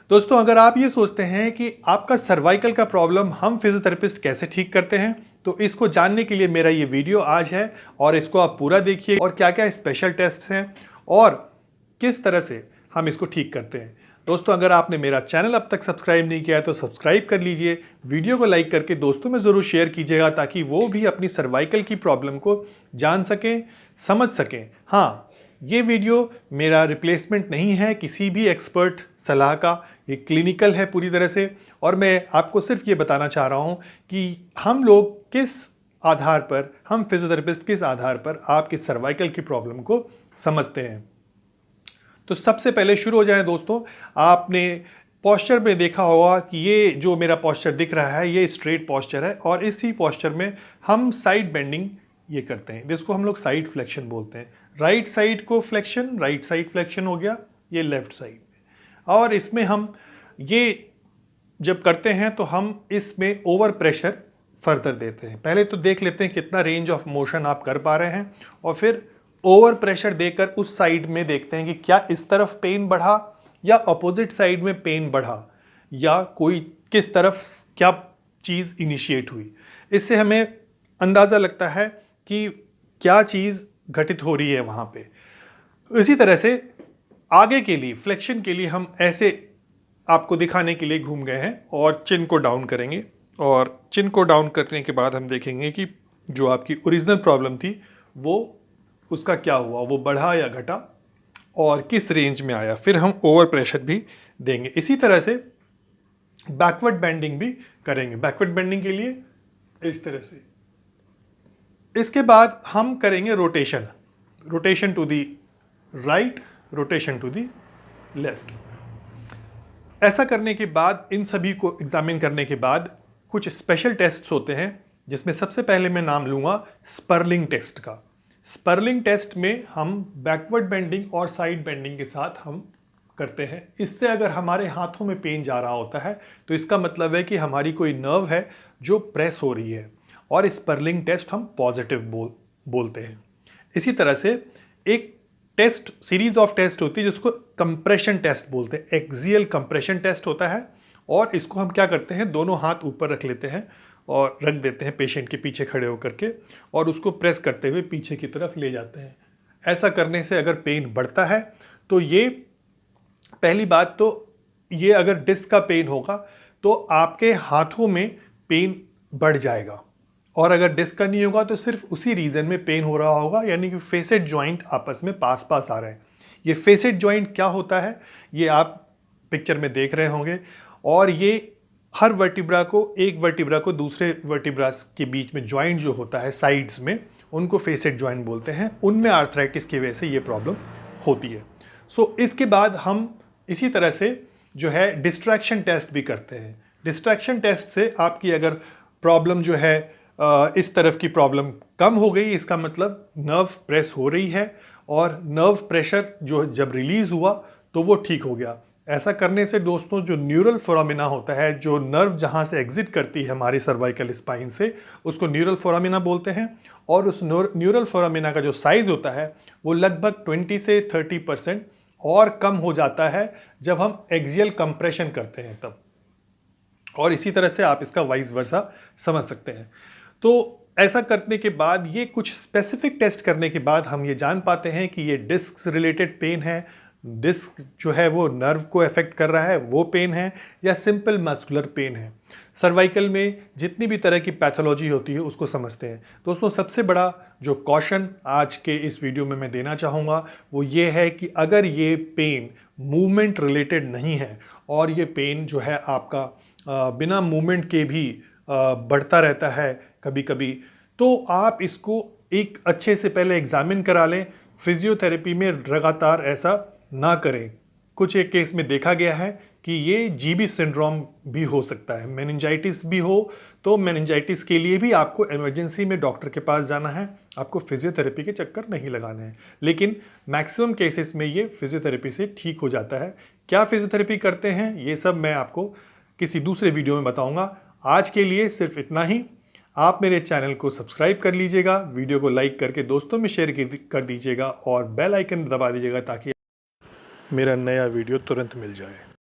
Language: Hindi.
दोस्तों, अगर आप ये सोचते हैं कि आपका सर्वाइकल का प्रॉब्लम हम फिजियोथेरेपिस्ट कैसे ठीक करते हैं, तो इसको जानने के लिए मेरा ये वीडियो आज है और इसको आप पूरा देखिए और क्या क्या स्पेशल टेस्ट्स हैं और किस तरह से हम इसको ठीक करते हैं। दोस्तों, अगर आपने मेरा चैनल अब तक सब्सक्राइब नहीं किया है तो सब्सक्राइब कर लीजिए, वीडियो को लाइक करके दोस्तों में ज़रूर शेयर कीजिएगा ताकि वो भी अपनी सर्वाइकल की प्रॉब्लम को जान सकें, समझ सकें। हाँ, ये वीडियो मेरा रिप्लेसमेंट नहीं है किसी भी एक्सपर्ट सलाह का, ये क्लिनिकल है पूरी तरह से और मैं आपको सिर्फ ये बताना चाह रहा हूँ कि हम लोग किस आधार पर, हम फिजियोथेरेपिस्ट किस आधार पर आपकी सर्वाइकल की प्रॉब्लम को समझते हैं। तो सबसे पहले शुरू हो जाए दोस्तों, आपने पोस्चर में देखा होगा कि ये जो मेरा पोस्चर दिख रहा है ये स्ट्रेट पोस्चर है और इसी पोस्चर में हम साइड बेंडिंग ये करते हैं, जिसको हम लोग साइड फ्लेक्शन बोलते हैं। राइट साइड को फ्लेक्शन, राइट साइड फ्लेक्शन हो गया, ये लेफ्ट साइड। और इसमें हम ये जब करते हैं तो हम इसमें ओवर प्रेशर फर्दर देते हैं। पहले तो देख लेते हैं कितना रेंज ऑफ मोशन आप कर पा रहे हैं और फिर ओवर प्रेशर देकर उस साइड में देखते हैं कि क्या इस तरफ पेन बढ़ा या अपोजिट साइड में पेन बढ़ा या कोई किस तरफ क्या चीज़ इनिशिएट हुई। इससे हमें अंदाज़ा लगता है कि क्या चीज़ घटित हो रही है वहाँ पे। इसी तरह से आगे के लिए फ्लेक्शन के लिए हम ऐसे आपको दिखाने के लिए घूम गए हैं और चिन को डाउन करेंगे और चिन को डाउन करने के बाद हम देखेंगे कि जो आपकी ओरिजिनल प्रॉब्लम थी वो उसका क्या हुआ, वो बढ़ा या घटा और किस रेंज में आया। फिर हम ओवर प्रेशर भी देंगे। इसी तरह से बैकवर्ड बेंडिंग भी करेंगे। बैकवर्ड बेंडिंग के लिए इस तरह से। इसके बाद हम करेंगे rotation, rotation to the right, rotation to the left. ऐसा करने के बाद, इन सभी को एग्जामिन करने के बाद कुछ स्पेशल टेस्ट्स होते हैं जिसमें सबसे पहले मैं नाम लूँगा स्पर्लिंग टेस्ट का। स्पर्लिंग टेस्ट में हम बैकवर्ड बेंडिंग और साइड बेंडिंग के साथ हम करते हैं। इससे अगर हमारे हाथों में पेन जा रहा होता है तो इसका मतलब है कि हमारी कोई नर्व है जो प्रेस हो रही है और स्पर्लिंग टेस्ट हम पॉजिटिव बोलते हैं। इसी तरह से एक टेस्ट, सीरीज ऑफ टेस्ट होती है जिसको कंप्रेशन टेस्ट बोलते हैं। एक्सियल कंप्रेशन टेस्ट होता है और इसको हम क्या करते हैं, दोनों हाथ ऊपर रख लेते हैं और रख देते हैं पेशेंट के पीछे खड़े होकर के और उसको प्रेस करते हुए पीछे की तरफ ले जाते हैं। ऐसा करने से अगर पेन बढ़ता है तो ये पहली बात, तो ये अगर डिस्क का पेन होगा तो आपके हाथों में पेन बढ़ जाएगा और अगर डिस्क का नहीं होगा तो सिर्फ उसी रीजन में पेन हो रहा होगा, यानी कि फेसेट जॉइंट आपस में पास पास आ रहे हैं। ये फेसेट जॉइंट क्या होता है ये आप पिक्चर में देख रहे होंगे और ये हर वर्टिब्रा को, एक वर्टिब्रा को दूसरे वर्टिब्रा के बीच में जॉइंट जो होता है साइड्स में, उनको फेसेट जॉइंट बोलते हैं। उनमें आर्थराइटिस की वजह से ये प्रॉब्लम होती है। सो इसके बाद हम इसी तरह से जो है डिस्ट्रैक्शन टेस्ट भी करते हैं। डिस्ट्रैक्शन टेस्ट से आपकी अगर प्रॉब्लम जो है इस तरफ की प्रॉब्लम कम हो गई, इसका मतलब नर्व प्रेस हो रही है और नर्व प्रेशर जो जब रिलीज हुआ तो वो ठीक हो गया। ऐसा करने से दोस्तों जो न्यूरल फोरामिना होता है, जो नर्व जहाँ से एग्जिट करती है हमारी सर्वाइकल स्पाइन से, उसको न्यूरल फोरामिना बोलते हैं और उस न्यूरल फोरामिना का जो साइज होता है वो लगभग 20 से 30% और कम हो जाता है जब हम एक्सियल कंप्रेशन करते हैं तब। और इसी तरह से आप इसका वाइस वर्सा समझ सकते हैं। तो ऐसा करने के बाद, ये कुछ स्पेसिफिक टेस्ट करने के बाद हम ये जान पाते हैं कि ये डिस्क रिलेटेड पेन है, डिस्क जो है वो नर्व को अफेक्ट कर रहा है वो पेन है या सिंपल मस्कुलर पेन है। सर्वाइकल में जितनी भी तरह की पैथोलॉजी होती है उसको समझते हैं। दोस्तों, सबसे बड़ा जो कॉशन आज के इस वीडियो में मैं देना चाहूँगा वो ये है कि अगर ये पेन मूवमेंट रिलेटेड नहीं है और ये पेन जो है आपका बिना मूवमेंट के भी बढ़ता रहता है कभी कभी, तो आप इसको एक अच्छे से पहले एग्जामिन करा लें। फिजियोथेरेपी में लगातार ऐसा ना करें। कुछ एक केस में देखा गया है कि ये जीबी सिंड्रोम भी हो सकता है, मेनिंजाइटिस भी हो, तो मेनिंजाइटिस के लिए भी आपको इमरजेंसी में डॉक्टर के पास जाना है, आपको फिजियोथेरेपी के चक्कर नहीं लगाने हैं। लेकिन मैक्सिमम केसेस में ये फिजियोथेरेपी से ठीक हो जाता है। क्या फिजियोथेरेपी करते हैं ये सब मैं आपको किसी दूसरे वीडियो में बताऊंगा। आज के लिए सिर्फ इतना ही। आप मेरे चैनल को सब्सक्राइब कर लीजिएगा, वीडियो को लाइक करके दोस्तों में शेयर कर दीजिएगा और बेल आइकन दबा दीजिएगा ताकि मेरा नया वीडियो तुरंत मिल जाए।